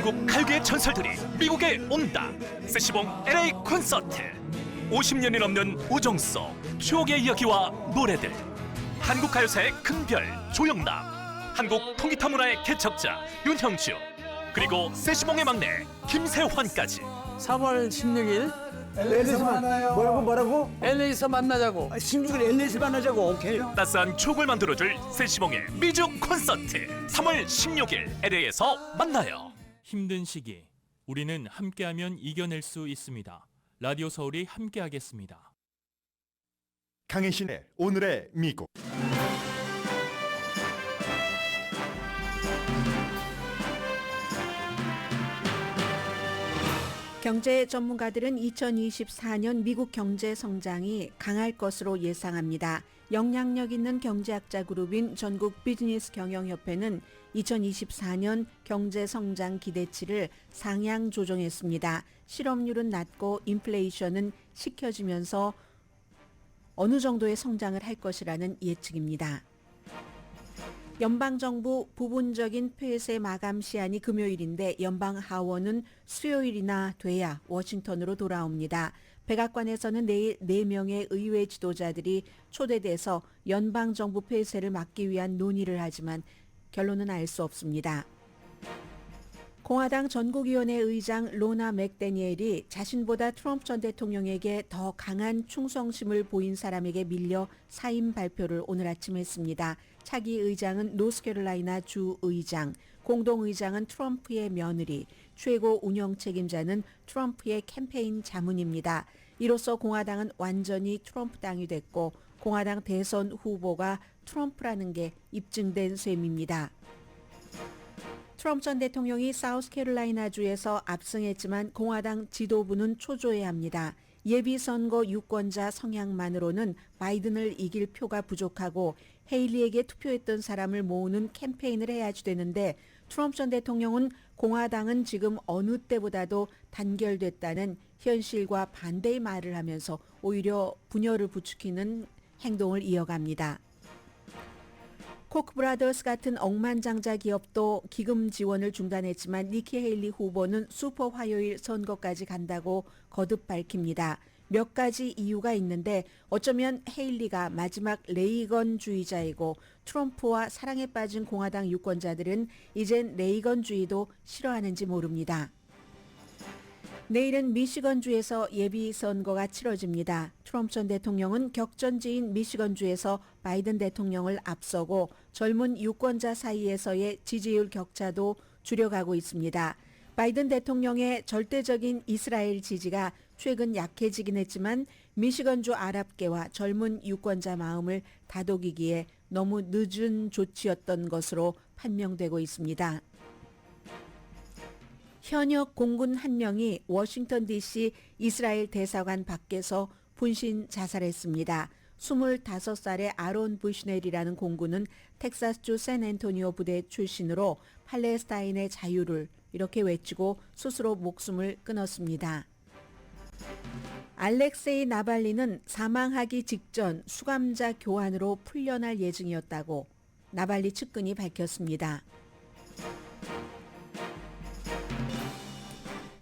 한국 가요계의 전설들이 미국에 온다. 세시봉 LA 콘서트. 50년이 넘는 우정 속 추억의 이야기와 노래들. 한국 가요사의 큰별 조영남, 한국 통기타 문화의 개척자 윤형주, 그리고 세시봉의 막내 김세환까지. 3월 16일 LA에서 만나요. 뭐라고? LA에서 만나자고. 16일 LA에서 만나자고. 오케이. 따스한 추억을 만들어줄 세시봉의 미주 콘서트. 3월 16일 LA에서 만나요. 힘든 시기, 우리는 함께하면 이겨낼 수 있습니다. 라디오 서울이 함께하겠습니다. 강혜신의 오늘의 미국. 경제 전문가들은 2024년 미국 경제 성장이 강할 것으로 예상합니다. 영향력 있는 경제학자 그룹인 전국 비즈니스 경영협회는 2024년 경제 성장 기대치를 상향 조정했습니다. 실업률은 낮고 인플레이션은 식혀지면서 어느 정도의 성장을 할 것이라는 예측입니다. 연방정부 부분적인 폐쇄 마감 시한이 금요일인데 연방하원은 수요일이나 돼야 워싱턴으로 돌아옵니다. 백악관에서는 내일 4명의 의회 지도자들이 초대돼서 연방정부 폐쇄를 막기 위한 논의를 하지만 결론은 알 수 없습니다. 공화당 전국위원회 의장 로나 맥데니엘이 자신보다 트럼프 전 대통령에게 더 강한 충성심을 보인 사람에게 밀려 사임 발표를 오늘 아침 했습니다. 차기 의장은 노스캐롤라이나 주 의장, 공동 의장은 트럼프의 며느리, 최고 운영 책임자는 트럼프의 캠페인 자문입니다. 이로써 공화당은 완전히 트럼프 당이 됐고 공화당 대선 후보가 트럼프라는 게 입증된 셈입니다. 트럼프 전 대통령이 사우스캐롤라이나주에서 압승했지만 공화당 지도부는 초조해합니다. 예비선거 유권자 성향만으로는 바이든을 이길 표가 부족하고 헤일리에게 투표했던 사람을 모으는 캠페인을 해야지 되는데 트럼프 전 대통령은 공화당은 지금 어느 때보다도 단결됐다는 현실과 반대의 말을 하면서 오히려 분열을 부추기는 행동을 이어갑니다. 코크브라더스 같은 억만장자 기업도 기금 지원을 중단했지만 니키 헤일리 후보는 슈퍼 화요일 선거까지 간다고 거듭 밝힙니다. 몇 가지 이유가 있는데 어쩌면 헤일리가 마지막 레이건주의자이고 트럼프와 사랑에 빠진 공화당 유권자들은 이젠 레이건주의도 싫어하는지 모릅니다. 내일은 미시건주에서 예비선거가 치러집니다. 트럼프 전 대통령은 격전지인 미시건주에서 바이든 대통령을 앞서고 젊은 유권자 사이에서의 지지율 격차도 줄여가고 있습니다. 바이든 대통령의 절대적인 이스라엘 지지가 최근 약해지긴 했지만 미시건주 아랍계와 젊은 유권자 마음을 다독이기에 너무 늦은 조치였던 것으로 판명되고 있습니다. 현역 공군 한 명이 워싱턴 DC 이스라엘 대사관 밖에서 분신 자살했습니다. 25살의 아론 부시넬이라는 공군은 텍사스주 샌앤토니오 부대 출신으로 팔레스타인의 자유를 이렇게 외치고 스스로 목숨을 끊었습니다. 알렉세이 나발리는 사망하기 직전 수감자 교환으로 풀려날 예정이었다고 나발리 측근이 밝혔습니다.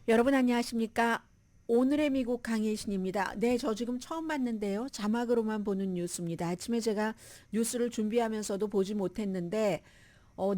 여러분 안녕하십니까? 오늘의 미국 강혜신입니다. 네, 저 지금 처음 봤는데요. 자막으로만 보는 뉴스입니다. 아침에 제가 뉴스를 준비하면서도 보지 못했는데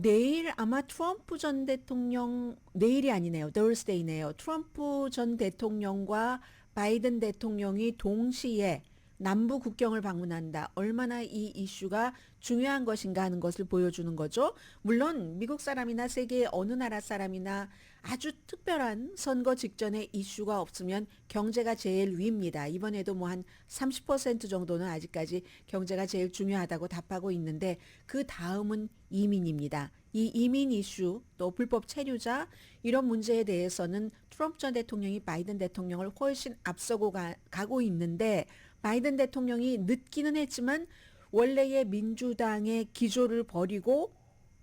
내일 아마 트럼프 전 대통령, 내일이 아니네요. Thursday네요. 트럼프 전 대통령과 바이든 대통령이 동시에 남부 국경을 방문한다. 얼마나 이 이슈가 중요한 것인가 하는 것을 보여주는 거죠. 물론 미국 사람이나 세계 어느 나라 사람이나 아주 특별한 선거 직전에 이슈가 없으면 경제가 제일 위입니다. 이번에도 뭐 한 30% 정도는 아직까지 경제가 제일 중요하다고 답하고 있는데 그 다음은 이민입니다. 이 이민 이슈 또 불법 체류자 이런 문제에 대해서는 트럼프 전 대통령이 바이든 대통령을 훨씬 앞서고 가고 있는데 바이든 대통령이 늦기는 했지만 원래의 민주당의 기조를 버리고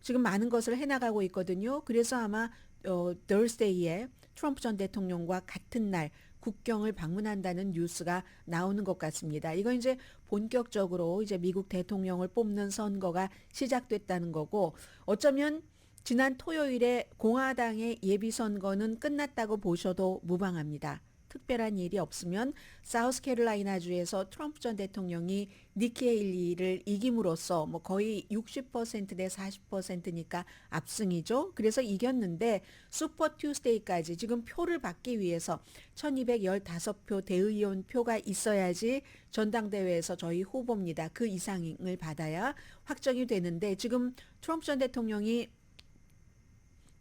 지금 많은 것을 해나가고 있거든요. 그래서 아마 Thursday에 트럼프 전 대통령과 같은 날 국경을 방문한다는 뉴스가 나오는 것 같습니다. 이건 이제 본격적으로 이제 미국 대통령을 뽑는 선거가 시작됐다는 거고 어쩌면 지난 토요일에 공화당의 예비선거는 끝났다고 보셔도 무방합니다. 특별한 일이 없으면 사우스캐롤라이나주에서 트럼프 전 대통령이 니키 헤일리를 이김으로써 뭐 거의 60% 대 40%니까 압승이죠. 그래서 이겼는데 슈퍼 튜스데이까지 지금 표를 받기 위해서 1215표 대의원 표가 있어야지 전당대회에서 저희 후보입니다. 그 이상을 받아야 확정이 되는데 지금 트럼프 전 대통령이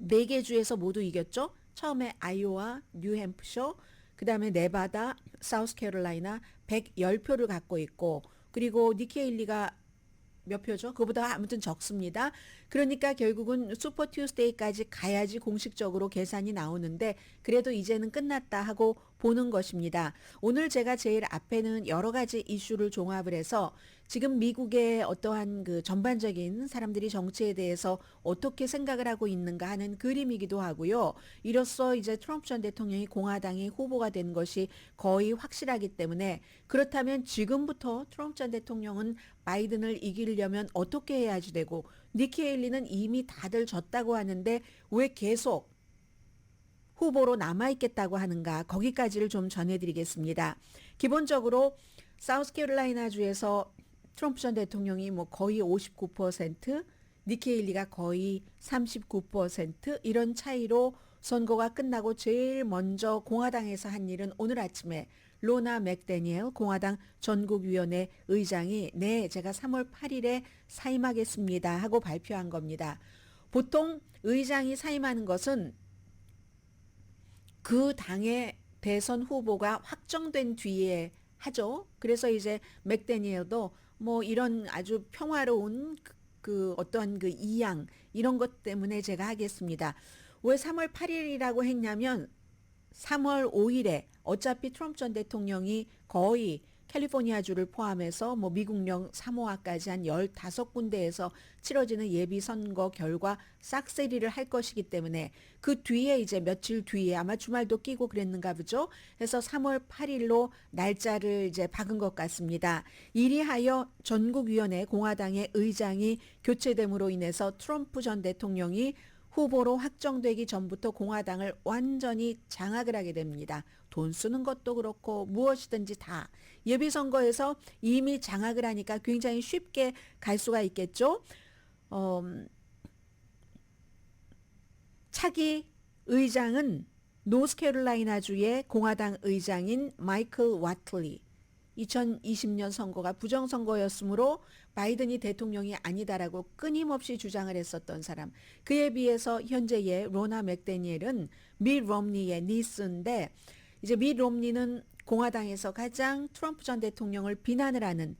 4개 주에서 모두 이겼죠. 처음에 아이오와 뉴햄프셔, 그 다음에 네바다, 사우스캐롤라이나 110표를 갖고 있고 그리고 니키 헤일리가 몇 표죠? 그보다 아무튼 적습니다. 그러니까 결국은 슈퍼 튜스데이까지 가야지 공식적으로 계산이 나오는데 그래도 이제는 끝났다 하고 보는 것입니다. 오늘 제가 제일 앞에는 여러 가지 이슈를 종합을 해서 지금 미국의 어떠한 그 전반적인 사람들이 정치에 대해서 어떻게 생각을 하고 있는가 하는 그림이기도 하고요. 이로써 이제 트럼프 전 대통령이 공화당의 후보가 된 것이 거의 확실하기 때문에 그렇다면 지금부터 트럼프 전 대통령은 바이든을 이기려면 어떻게 해야지 되고 니키 헤일리는 이미 다들 졌다고 하는데 왜 계속 후보로 남아있겠다고 하는가 거기까지를 좀 전해드리겠습니다. 기본적으로 사우스캐롤라이나주에서 트럼프 전 대통령이 뭐 거의 59%, 니키 헤일리가 거의 39% 이런 차이로 선거가 끝나고 제일 먼저 공화당에서 한 일은 오늘 아침에 로나 맥데니엘 공화당 전국위원회 의장이 네, 제가 3월 8일에 사임하겠습니다 하고 발표한 겁니다. 보통 의장이 사임하는 것은 그 당의 대선 후보가 확정된 뒤에 하죠. 그래서 이제 맥데니엘도 뭐 이런 아주 평화로운 그 어떤 그 이양 이런 것 때문에 제가 하겠습니다. 왜 3월 8일이라고 했냐면 3월 5일에 어차피 트럼프 전 대통령이 거의 캘리포니아주를 포함해서 뭐 미국령 사모아까지 한 15군데에서 치러지는 예비 선거 결과 싹쓸이를 할 것이기 때문에 그 뒤에 이제 며칠 뒤에 아마 주말도 끼고 그랬는가 보죠. 그래서 3월 8일로 날짜를 이제 박은 것 같습니다. 이리하여 전국위원회 공화당의 의장이 교체됨으로 인해서 트럼프 전 대통령이 후보로 확정되기 전부터 공화당을 완전히 장악을 하게 됩니다. 돈 쓰는 것도 그렇고 무엇이든지 다 예비선거에서 이미 장악을 하니까 굉장히 쉽게 갈 수가 있겠죠. 차기 의장은 노스캐롤라이나주의 공화당 의장인 마이클 와틀리. 2020년 선거가 부정선거였으므로 바이든이 대통령이 아니다라고 끊임없이 주장을 했었던 사람. 그에 비해서 현재의 로나 맥데니엘은 밋 롬니의 니스인데 이제 밋 롬니는 공화당에서 가장 트럼프 전 대통령을 비난을 하는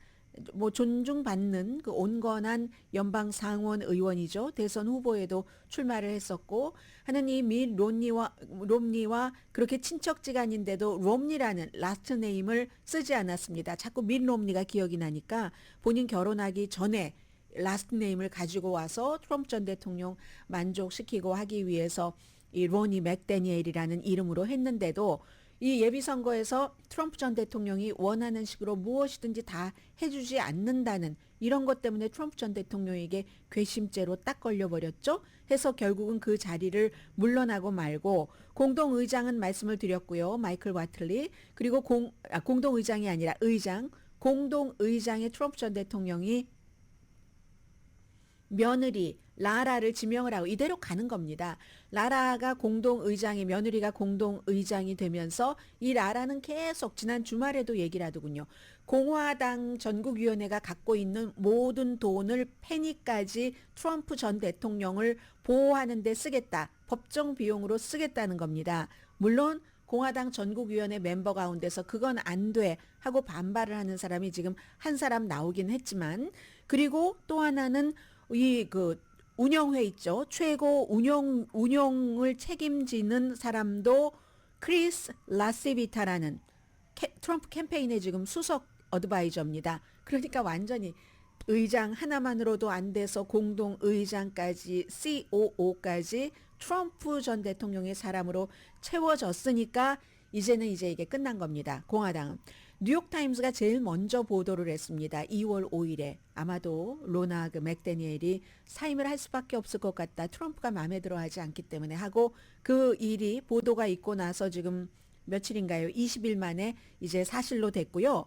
뭐 존중받는 그 온건한 연방 상원 의원이죠. 대선 후보에도 출마를 했었고 하는 이 밋 롬니와 그렇게 친척지간인데도 롬니라는 라스트 네임을 쓰지 않았습니다. 자꾸 밋 롬니가 기억이 나니까 본인 결혼하기 전에 라스트 네임을 가지고 와서 트럼프 전 대통령 만족시키고 하기 위해서 이 로니 맥데니엘이라는 이름으로 했는데도 이 예비선거에서 트럼프 전 대통령이 원하는 식으로 무엇이든지 다 해주지 않는다는 이런 것 때문에 트럼프 전 대통령에게 괘씸죄로 딱 걸려버렸죠. 해서 결국은 그 자리를 물러나고 말고 공동의장은 말씀을 드렸고요. 마이클 와틀리 그리고 공동의장이 아니라 의장 공동의장의 트럼프 전 대통령이 며느리 라라를 지명을 하고 이대로 가는 겁니다. 라라가 공동의장이 며느리가 공동의장이 되면서 이 라라는 계속 지난 주말에도 얘기를 하더군요. 공화당 전국위원회가 갖고 있는 모든 돈을 페니까지 트럼프 전 대통령을 보호하는 데 쓰겠다. 법정 비용으로 쓰겠다는 겁니다. 물론 공화당 전국위원회 멤버 가운데서 그건 안 돼 하고 반발을 하는 사람이 지금 한 사람 나오긴 했지만 그리고 또 하나는 운영회 있죠. 최고 운영을 책임지는 사람도 크리스 라시비타라는 트럼프 캠페인의 지금 수석 어드바이저입니다. 그러니까 완전히 의장 하나만으로도 안 돼서 공동의장까지 COO까지 트럼프 전 대통령의 사람으로 채워졌으니까 이제는 이제 이게 끝난 겁니다. 공화당은. 뉴욕타임스가 제일 먼저 보도를 했습니다. 2월 5일에 아마도 로나 맥데니엘이 사임을 할 수밖에 없을 것 같다. 트럼프가 마음에 들어하지 않기 때문에 하고 그 일이 보도가 있고 나서 지금 며칠인가요? 20일 만에 이제 사실로 됐고요.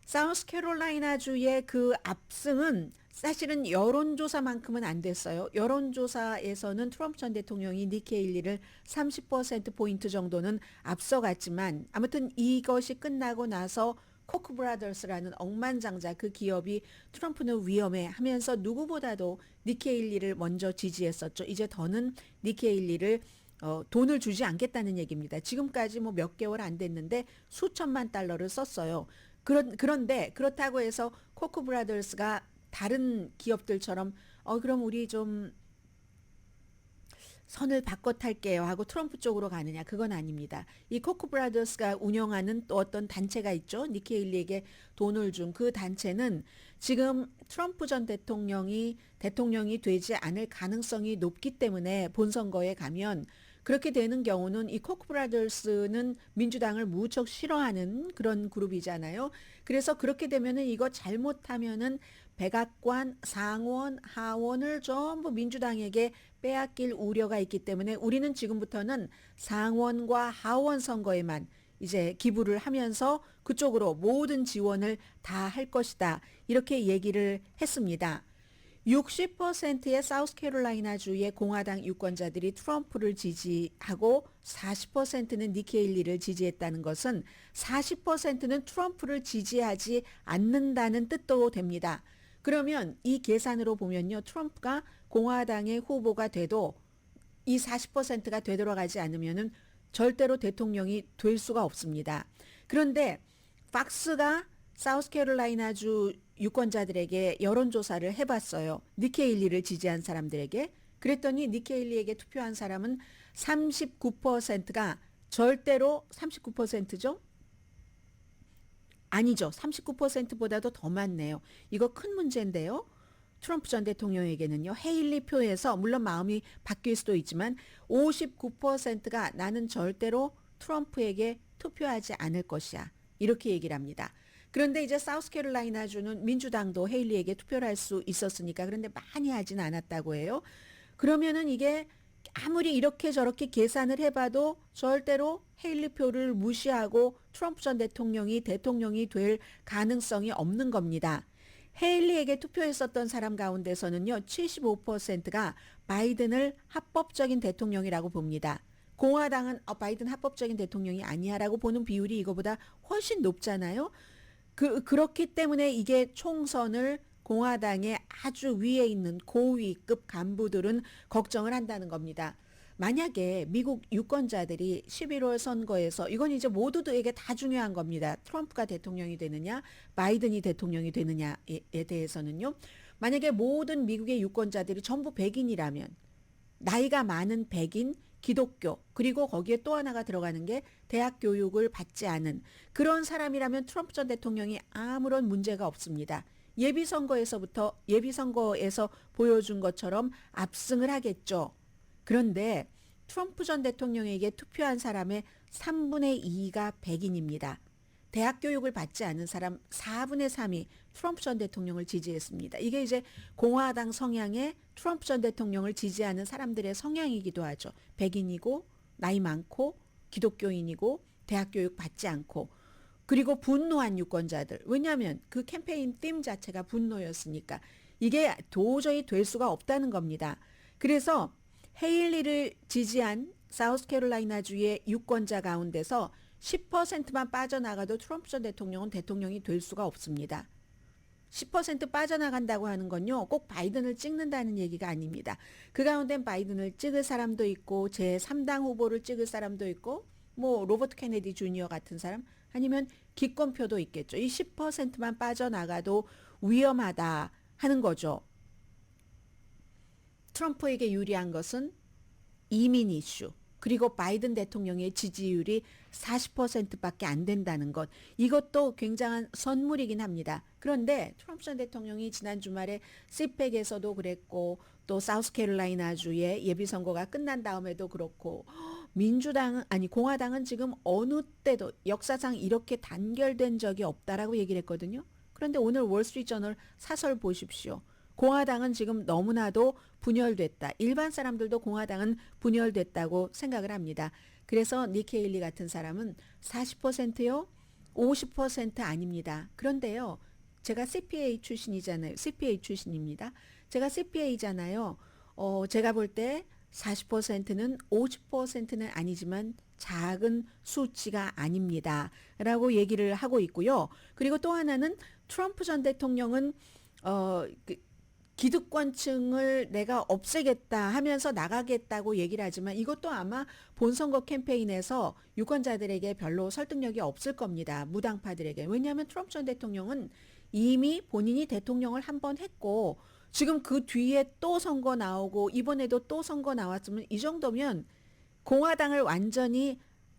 사우스캐롤라이나주의 그 압승은 사실은 여론조사만큼은 안 됐어요. 여론조사에서는 트럼프 전 대통령이 니키 헤일리를 30%포인트 정도는 앞서갔지만 아무튼 이것이 끝나고 나서 코크 브라더스라는 억만장자 그 기업이 트럼프는 위험해 하면서 누구보다도 니키 헤일리를 먼저 지지했었죠. 이제 더는 니키 헤일리를 돈을 주지 않겠다는 얘기입니다. 지금까지 뭐 몇 개월 안 됐는데 수천만 달러를 썼어요. 그런데 그렇다고 해서 코크 브라더스가 다른 기업들처럼 그럼 우리 좀 선을 바꿔 탈게요 하고 트럼프 쪽으로 가느냐, 그건 아닙니다. 이 코크 브라더스가 운영하는 또 어떤 단체가 있죠. 니키 헤일리에게 돈을 준 그 단체는 지금 트럼프 전 대통령이 되지 않을 가능성이 높기 때문에 본선거에 가면 그렇게 되는 경우는 이 코크 브라더스는 민주당을 무척 싫어하는 그런 그룹이잖아요. 그래서 그렇게 되면은 이거 잘못하면은 백악관, 상원, 하원을 전부 민주당에게 빼앗길 우려가 있기 때문에 우리는 지금부터는 상원과 하원 선거에만 이제 기부를 하면서 그쪽으로 모든 지원을 다 할 것이다. 이렇게 얘기를 했습니다. 60%의 사우스캐롤라이나주의 공화당 유권자들이 트럼프를 지지하고 40%는 니키 헤일리를 지지했다는 것은 40%는 트럼프를 지지하지 않는다는 뜻도 됩니다. 그러면 이 계산으로 보면요. 트럼프가 공화당의 후보가 돼도 이 40%가 되돌아가지 않으면은 절대로 대통령이 될 수가 없습니다. 그런데 팍스가 사우스캐롤라이나주 유권자들에게 여론조사를 해봤어요. 니키 헤일리를 지지한 사람들에게. 그랬더니 니키 헤일리에게 투표한 사람은 39%가 절대로 39%죠? 아니죠. 39%보다도 더 많네요. 이거 큰 문제인데요. 트럼프 전 대통령에게는요. 헤일리 표에서 물론 마음이 바뀔 수도 있지만 59%가 나는 절대로 트럼프에게 투표하지 않을 것이야. 이렇게 얘기를 합니다. 그런데 이제 사우스캐롤라이나주는 민주당도 헤일리에게 투표를 할 수 있었으니까 그런데 많이 하진 않았다고 해요. 그러면은 이게 아무리 이렇게 저렇게 계산을 해봐도 절대로 헤일리 표를 무시하고 트럼프 전 대통령이 될 가능성이 없는 겁니다. 헤일리에게 투표했었던 사람 가운데서는요. 75%가 바이든을 합법적인 대통령이라고 봅니다. 공화당은 바이든 합법적인 대통령이 아니야라고 보는 비율이 이거보다 훨씬 높잖아요. 그렇기 때문에 이게 총선을 공화당의 아주 위에 있는 고위급 간부들은 걱정을 한다는 겁니다. 만약에 미국 유권자들이 11월 선거에서 이건 이제 모두에게 다 중요한 겁니다. 트럼프가 대통령이 되느냐, 바이든이 대통령이 되느냐에 대해서는요. 만약에 모든 미국의 유권자들이 전부 백인이라면 나이가 많은 백인, 기독교, 그리고 거기에 또 하나가 들어가는 게 대학 교육을 받지 않은 그런 사람이라면 트럼프 전 대통령이 아무런 문제가 없습니다. 예비선거에서 보여준 것처럼 압승을 하겠죠. 그런데 트럼프 전 대통령에게 투표한 사람의 3분의 2가 백인입니다. 대학 교육을 받지 않은 사람 4분의 3이 트럼프 전 대통령을 지지했습니다. 이게 이제 공화당 성향의 트럼프 전 대통령을 지지하는 사람들의 성향이기도 하죠. 백인이고 나이 많고 기독교인이고 대학 교육 받지 않고 그리고 분노한 유권자들. 왜냐하면 그 캠페인 팀 자체가 분노였으니까 이게 도저히 될 수가 없다는 겁니다. 그래서 헤일리를 지지한 사우스캐롤라이나주의 유권자 가운데서 10%만 빠져나가도 트럼프 전 대통령은 대통령이 될 수가 없습니다. 10% 빠져나간다고 하는 건요. 꼭 바이든을 찍는다는 얘기가 아닙니다. 그 가운데 바이든을 찍을 사람도 있고 제3당 후보를 찍을 사람도 있고 뭐 로버트 케네디 주니어 같은 사람 아니면 기권표도 있겠죠. 이 10%만 빠져나가도 위험하다 하는 거죠. 트럼프에게 유리한 것은 이민 이슈. 그리고 바이든 대통령의 지지율이 40%밖에 안 된다는 것. 이것도 굉장한 선물이긴 합니다. 그런데 트럼프 전 대통령이 지난 주말에 시팩에서도 그랬고 또 사우스캐롤라이나주의 예비선거가 끝난 다음에도 그렇고 민주당은 아니 공화당은 지금 어느 때도 역사상 이렇게 단결된 적이 없다라고 얘기를 했거든요. 그런데 오늘 월스트리트저널 사설 보십시오. 공화당은 지금 너무나도 분열됐다. 일반 사람들도 공화당은 분열됐다고 생각을 합니다. 그래서 니키 헤일리 같은 사람은 40%요? 50% 아닙니다. 그런데요. 제가 CPA 출신이잖아요. CPA 출신입니다. 제가 CPA잖아요. 제가 볼 때 40%는 50%는 아니지만 작은 수치가 아닙니다. 라고 얘기를 하고 있고요. 그리고 또 하나는 트럼프 전 대통령은 기득권층을 내가 없애겠다 하면서 나가겠다고 얘기를 하지만 이것도 아마 본선거 캠페인에서 유권자들에게 별로 설득력이 없을 겁니다. 무당파들에게. 왜냐하면 트럼프 전 대통령은 이미 본인이 대통령을 한 번 했고 지금 그 뒤에 또 선거 나오고 이번에도 또 선거 나왔으면 이 정도면 공화당을 완전히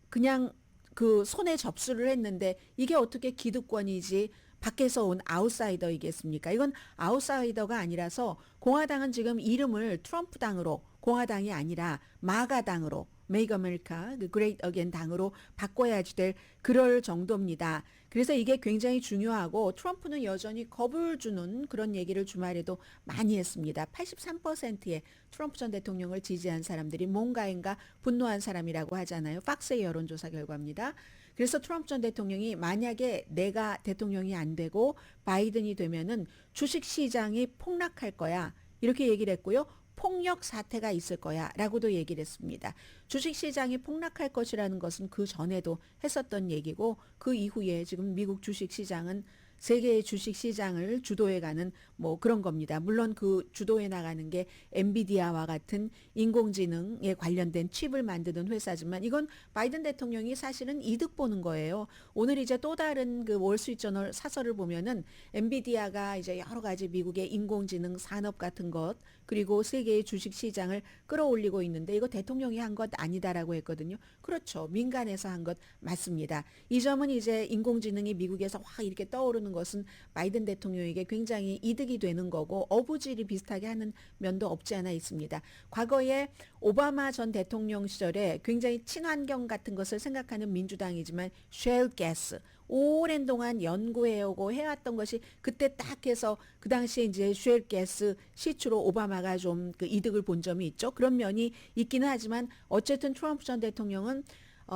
그냥 그 손에 접수를 했는데 이게 어떻게 기득권이지 밖에서 온 아웃사이더이겠습니까? 이건 아웃사이더가 아니라서 공화당은 지금 이름을 트럼프당으로 공화당이 아니라 마가당으로 Make America Great Again 당으로 바꿔야지 될 그럴 정도입니다. 그래서 이게 굉장히 중요하고 트럼프는 여전히 겁을 주는 그런 얘기를 주말에도 많이 했습니다. 83%의 트럼프 전 대통령을 지지한 사람들이 뭔가인가 분노한 사람이라고 하잖아요. 팍스의 여론조사 결과입니다. 그래서 트럼프 전 대통령이 만약에 내가 대통령이 안 되고 바이든이 되면은 주식시장이 폭락할 거야. 이렇게 얘기를 했고요. 폭력 사태가 있을 거야 라고도 얘기를 했습니다. 주식시장이 폭락할 것이라는 것은 그 전에도 했었던 얘기고 그 이후에 지금 미국 주식시장은 세계의 주식시장을 주도해가는 뭐 그런 겁니다. 물론 그 주도해 나가는 게 엔비디아와 같은 인공지능에 관련된 칩을 만드는 회사지만 이건 바이든 대통령이 사실은 이득 보는 거예요. 오늘 이제 또 다른 그 월스트리트저널 사설을 보면은 엔비디아가 이제 여러 가지 미국의 인공지능 산업 같은 것 그리고 세계의 주식시장을 끌어올리고 있는데 이거 대통령이 한 것 아니다라고 했거든요. 그렇죠. 민간에서 한 것 맞습니다. 이 점은 이제 인공지능이 미국에서 확 이렇게 떠오르는 것은 바이든 대통령에게 굉장히 이득이 되는 거고 어부질이 비슷하게 하는 면도 없지 않아 있습니다. 과거에 오바마 전 대통령 시절에 굉장히 친환경 같은 것을 생각하는 민주당이지만 쉘 가스 오랜 동안 연구해오고 해왔던 것이 그때 딱 해서 그 당시에 이제 쉘 가스 시추로 오바마가 좀 그 이득을 본 점이 있죠. 그런 면이 있기는 하지만 어쨌든 트럼프 전 대통령은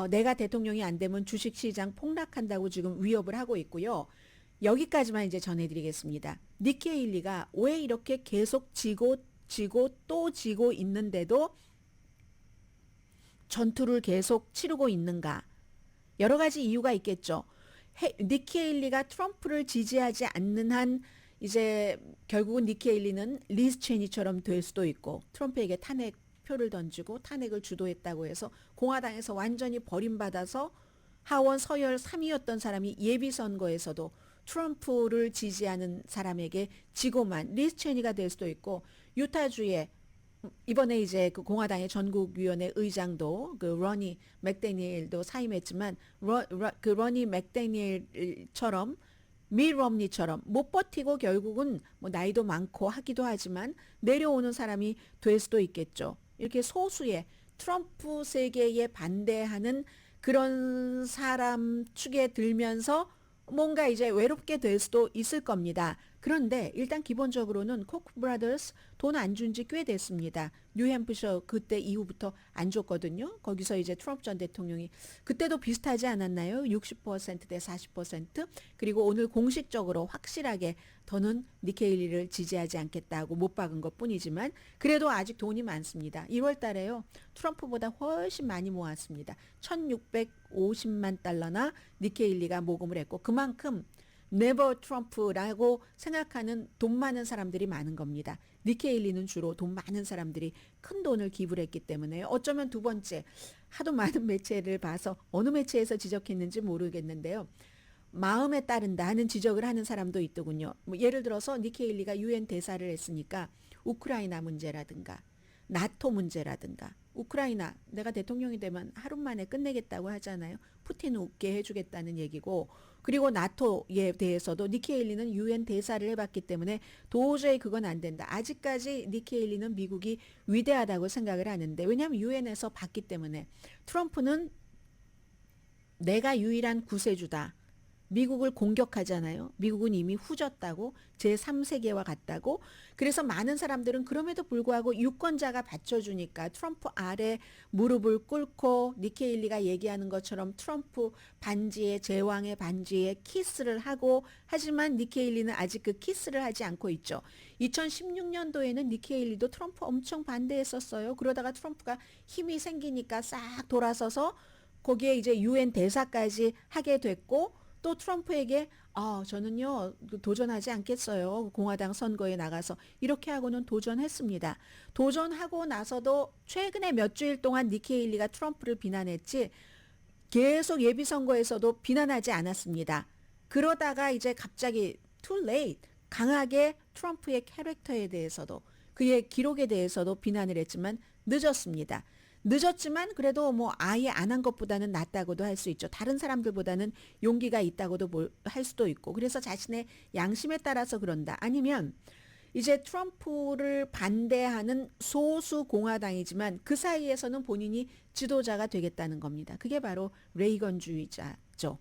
내가 대통령이 안 되면 주식시장 폭락한다고 지금 위협을 하고 있고요. 여기까지만 이제 전해드리겠습니다. 니키 헤일리가 왜 이렇게 계속 지고 또 지고 있는데도 전투를 계속 치르고 있는가? 여러 가지 이유가 있겠죠. 니키 헤일리가 트럼프를 지지하지 않는 한 이제 결국은 니키 헤일리는 리즈 체니처럼 될 수도 있고 트럼프에게 탄핵표를 던지고 탄핵을 주도했다고 해서 공화당에서 완전히 버림받아서 하원 서열 3위였던 사람이 예비선거에서도 트럼프를 지지하는 사람에게 지고만 리즈 체니가 될 수도 있고 유타주에 이번에 이제 그 공화당의 전국위원회 의장도 그 러니 맥데니엘도 사임했지만 그 러니 맥데니엘처럼 미 럼니처럼 못 버티고 결국은 뭐 나이도 많고 하기도 하지만 내려오는 사람이 될 수도 있겠죠. 이렇게 소수의 트럼프 세계에 반대하는 그런 사람 축에 들면서 뭔가 이제 외롭게 될 수도 있을 겁니다. 그런데 일단 기본적으로는 코크 브라더스 돈 안 준 지 꽤 됐습니다. 뉴햄프셔 그때 이후부터 안 줬거든요. 거기서 이제 트럼프 전 대통령이 그때도 비슷하지 않았나요? 60%대 40%. 그리고 오늘 공식적으로 확실하게 더는 니키 헤일리를 지지하지 않겠다고 못 박은 것뿐이지만 그래도 아직 돈이 많습니다. 1월 달에요. 트럼프보다 훨씬 많이 모았습니다. 1650만 달러나 니키 헤일리가 모금을 했고 그만큼 네버 트럼프라고 생각하는 돈 많은 사람들이 많은 겁니다. 니키 헤일리는 주로 돈 많은 사람들이 큰 돈을 기부를 했기 때문에 어쩌면 두 번째 하도 많은 매체를 봐서 어느 매체에서 지적했는지 모르겠는데요. 마음에 따른다 하는 지적을 하는 사람도 있더군요. 뭐 예를 들어서 니키 헤일리가 유엔 대사를 했으니까 우크라이나 문제라든가 나토 문제라든가 우크라이나 내가 대통령이 되면 하루 만에 끝내겠다고 하잖아요. 푸틴을 웃게 해주겠다는 얘기고 그리고 나토에 대해서도 니키 헤일리는 유엔 대사를 해봤기 때문에 도저히 그건 안 된다. 아직까지 니키 헤일리는 미국이 위대하다고 생각을 하는데 왜냐하면 유엔에서 봤기 때문에 트럼프는 내가 유일한 구세주다. 미국을 공격하잖아요. 미국은 이미 후졌다고 제3세계와 같다고. 그래서 많은 사람들은 그럼에도 불구하고 유권자가 받쳐주니까 트럼프 아래 무릎을 꿇고 니키 헤일리가 얘기하는 것처럼 트럼프 반지에 제왕의 반지에 키스를 하고 하지만 니키 헤일리는 아직 그 키스를 하지 않고 있죠. 2016년도에는 니키 헤일리도 트럼프 엄청 반대했었어요. 그러다가 트럼프가 힘이 생기니까 싹 돌아서서 거기에 이제 유엔 대사까지 하게 됐고 또 트럼프에게 저는요 도전하지 않겠어요. 공화당 선거에 나가서 이렇게 하고는 도전했습니다. 도전하고 나서도 최근에 몇 주일 동안 니키 헤일리가 트럼프를 비난했지 계속 예비선거에서도 비난하지 않았습니다. 그러다가 이제 갑자기 too late 강하게 트럼프의 캐릭터에 대해서도 그의 기록에 대해서도 비난을 했지만 늦었습니다. 늦었지만 그래도 뭐 아예 안 한 것보다는 낫다고도 할 수 있죠. 다른 사람들보다는 용기가 있다고도 할 수도 있고 그래서 자신의 양심에 따라서 그런다. 아니면 이제 트럼프를 반대하는 소수 공화당이지만 그 사이에서는 본인이 지도자가 되겠다는 겁니다. 그게 바로 레이건주의자죠.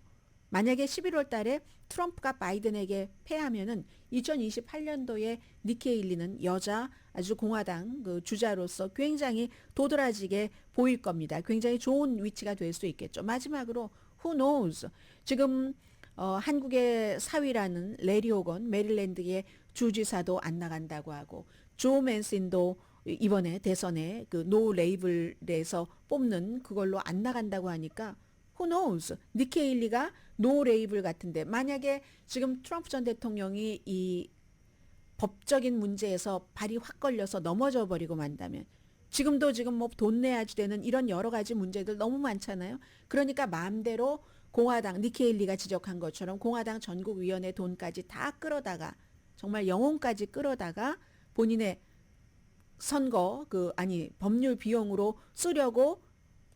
만약에 11월 달에 트럼프가 바이든에게 패하면은 2028년도에 니키 헤일리는 여자 아주 공화당 그 주자로서 굉장히 도드라지게 보일 겁니다. 굉장히 좋은 위치가 될 수 있겠죠. 마지막으로 who knows 지금 한국의 사위라는 레리 호건 메릴랜드의 주지사도 안 나간다고 하고 조 맨신도 이번에 대선에 그 노 레이블에서 뽑는 그걸로 안 나간다고 하니까 who knows 니키 헤일리가 노 레이블 같은데 만약에 지금 트럼프 전 대통령이 이 법적인 문제에서 발이 확 걸려서 넘어져 버리고 만다면 지금 뭐 돈 내야지 되는 이런 여러 가지 문제들 너무 많잖아요. 그러니까 마음대로 공화당 니키 헤일리가 지적한 것처럼 공화당 전국위원회 돈까지 다 끌어다가 정말 영혼까지 끌어다가 본인의 선거 법률 비용으로 쓰려고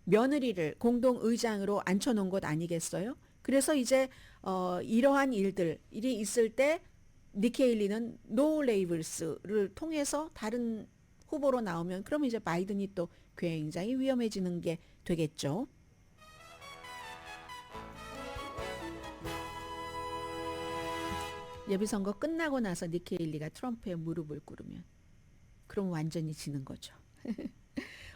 며느리를 공동의장으로 앉혀놓은 것 아니겠어요? 그래서 이제 이러한 일들이 있을 때 니키 헤일리는 노 레이블스를 통해서 다른 후보로 나오면 그럼 이제 바이든이 또 굉장히 위험해지는 게 되겠죠. 예비선거 끝나고 나서 니키 헤일리가 트럼프의 무릎을 꿇으면 그럼 완전히 지는 거죠.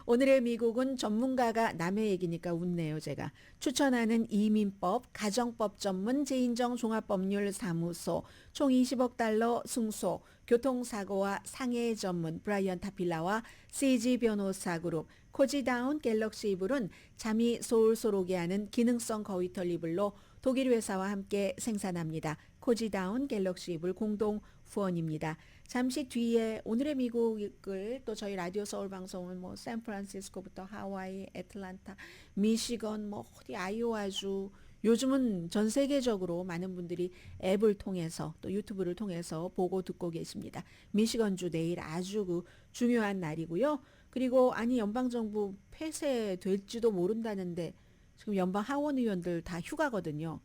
오늘의 미국은 전문가가 남의 얘기니까 웃네요. 제가 추천하는 이민법, 가정법 전문 재인정 종합법률사무소 총 20억 달러 승소, 교통사고와 상해 전문 브라이언 타필라와 CG 변호사 그룹, 코지다운 갤럭시 이불은 잠이 솔솔 오게 하는 기능성 거위털 이불로 독일 회사와 함께 생산합니다. 코지다운 갤럭시 이불 공동 후원입니다. 잠시 뒤에 오늘의 미국을 또 저희 라디오 서울 방송은 뭐 샌프란시스코부터 하와이, 애틀란타, 미시건, 뭐 어디 아이오와주 요즘은 전 세계적으로 많은 분들이 앱을 통해서 또 유튜브를 통해서 보고 듣고 계십니다. 미시건주 내일 아주 그 중요한 날이고요. 그리고 연방정부 폐쇄될지도 모른다는데 지금 연방 하원 의원들 다 휴가거든요.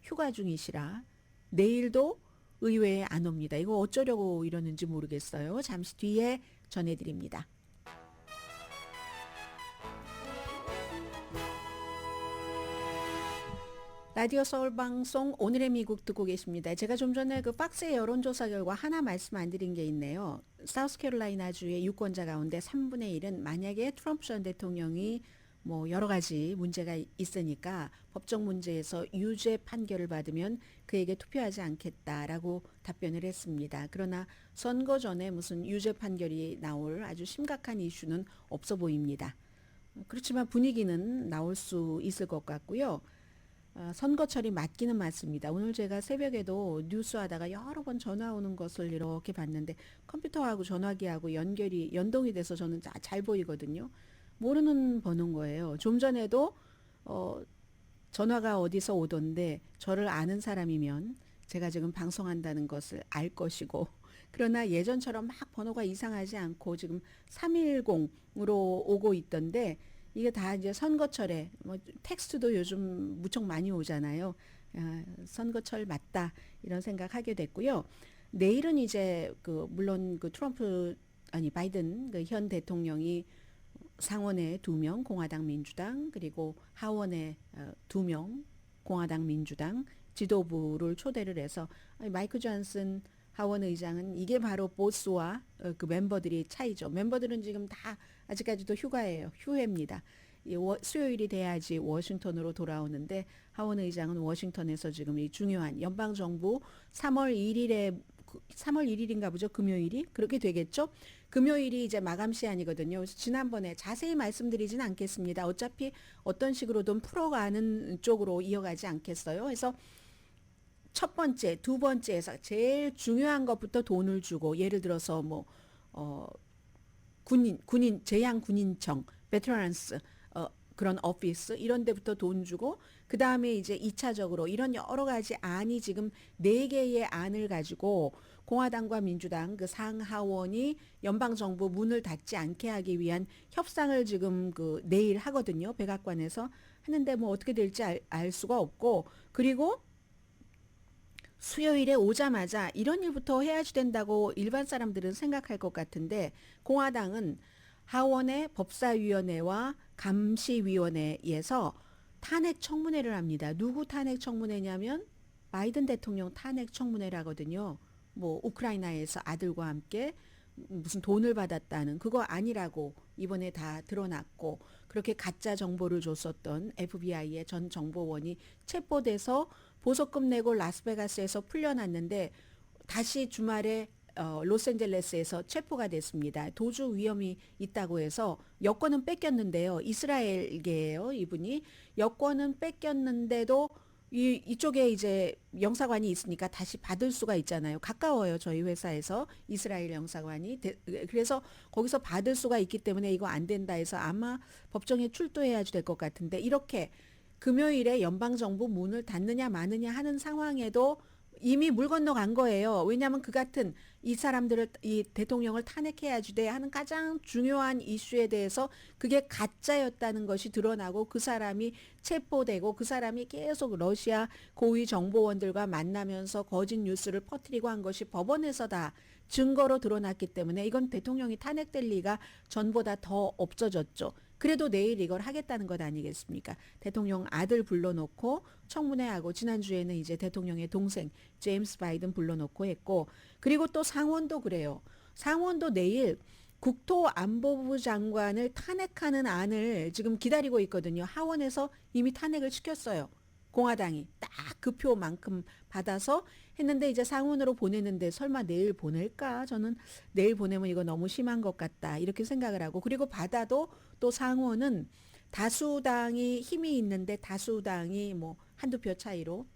휴가 중이시라 내일도 의회에 안 옵니다. 이거 어쩌려고 이러는지 모르겠어요. 잠시 뒤에 전해드립니다. 라디오 서울 방송 오늘의 미국 듣고 계십니다. 제가 좀 전에 그 박스의 여론조사 결과 하나 말씀 안 드린 게 있네요. 사우스캐롤라이나주의 유권자 가운데 3분의 1은 만약에 트럼프 전 대통령이 뭐 여러 가지 문제가 있으니까 법적 문제에서 유죄 판결을 받으면 그에게 투표하지 않겠다라고 답변을 했습니다. 그러나 선거 전에 무슨 유죄 판결이 나올 아주 심각한 이슈는 없어 보입니다. 그렇지만 분위기는 나올 수 있을 것 같고요. 선거철이 맞기는 맞습니다. 오늘 제가 새벽에도 뉴스하다가 여러 번 전화 오는 것을 이렇게 봤는데 컴퓨터하고 전화기하고 연동이 돼서 저는 잘 보이거든요. 모르는 번호인 거예요. 좀 전에도 전화가 어디서 오던데 저를 아는 사람이면 제가 지금 방송한다는 것을 알 것이고 그러나 예전처럼 막 번호가 이상하지 않고 지금 310으로 오고 있던데 이게 다 이제 선거철에 뭐 텍스트도 요즘 무척 많이 오잖아요. 선거철 맞다 이런 생각하게 됐고요. 내일은 이제 물론 트럼프 아니 바이든 현 대통령이 상원에 2명 공화당 민주당 그리고 하원에 2명 공화당 민주당 지도부를 초대를 해서 마이크 존슨 하원 의장은 이게 바로 보스와 그 멤버들이 차이죠. 멤버들은 지금 다 아직까지도 휴가예요. 휴회입니다. 수요일이 돼야지 워싱턴으로 돌아오는데 하원 의장은 워싱턴에서 지금 이 중요한 연방 정부 3월 1일인가 보죠. 금요일이 그렇게 되겠죠. 금요일이 이제 마감 시한이거든요. 그래서 지난번에 자세히 말씀드리진 않겠습니다. 어차피 어떤 식으로든 풀어가는 쪽으로 이어가지 않겠어요. 그래서 첫 번째, 두 번째에서 제일 중요한 것부터 돈을 주고 예를 들어서 군인 제양 군인청, 베테랑스 그런 오피스 이런 데부터 돈 주고 그다음에 이제 2차적으로 이런 여러 가지 안이 지금 4개의 안을 가지고 공화당과 민주당 그 상하원이 연방 정부 문을 닫지 않게 하기 위한 협상을 지금 내일 하거든요. 백악관에서 하는데 뭐 어떻게 될지 알 수가 없고 그리고 수요일에 오자마자 이런 일부터 해야지 된다고 일반 사람들은 생각할 것 같은데 공화당은 하원의 법사위원회와 감시위원회에서 탄핵 청문회를 합니다. 누구 탄핵 청문회냐면 바이든 대통령 탄핵 청문회라거든요. 뭐 우크라이나에서 아들과 함께 무슨 돈을 받았다는 그거 아니라고 이번에 다 드러났고 그렇게 가짜 정보를 줬었던 FBI의 전 정보원이 체포돼서 보석금 내고 라스베가스에서 풀려났는데 다시 주말에 로스앤젤레스에서 체포가 됐습니다. 도주 위험이 있다고 해서 여권은 뺏겼는데요. 이스라엘계예요. 이분이 여권은 뺏겼는데도 이쪽에 이제 영사관이 있으니까 다시 받을 수가 있잖아요. 가까워요. 저희 회사에서 이스라엘 영사관이. 그래서 거기서 받을 수가 있기 때문에 이거 안 된다 해서 아마 법정에 출두해야지 될 것 같은데 이렇게 금요일에 연방정부 문을 닫느냐 마느냐 하는 상황에도 이미 물 건너간 거예요. 왜냐하면 그 같은 이 사람들을 이 대통령을 탄핵해야지 돼 하는 가장 중요한 이슈에 대해서 그게 가짜였다는 것이 드러나고 그 사람이 체포되고 그 사람이 계속 러시아 고위 정보원들과 만나면서 거짓 뉴스를 퍼뜨리고 한 것이 법원에서 다 증거로 드러났기 때문에 이건 대통령이 탄핵될 리가 전보다 더 없어졌죠. 그래도 내일 이걸 하겠다는 것 아니겠습니까? 대통령 아들 불러놓고 청문회하고 지난주에는 이제 대통령의 동생 제임스 바이든 불러놓고 했고 그리고 또 상원도 그래요. 상원도 내일 국토안보부 장관을 탄핵하는 안을 지금 기다리고 있거든요. 하원에서 이미 탄핵을 시켰어요. 공화당이 딱 그 표만큼 받아서 했는데 이제 상원으로 보내는데 설마 내일 보낼까? 저는 내일 보내면 이거 너무 심한 것 같다 이렇게 생각을 하고 그리고 받아도 또 상원은 다수당이 힘이 있는데 다수당이 뭐 한두 표 차이로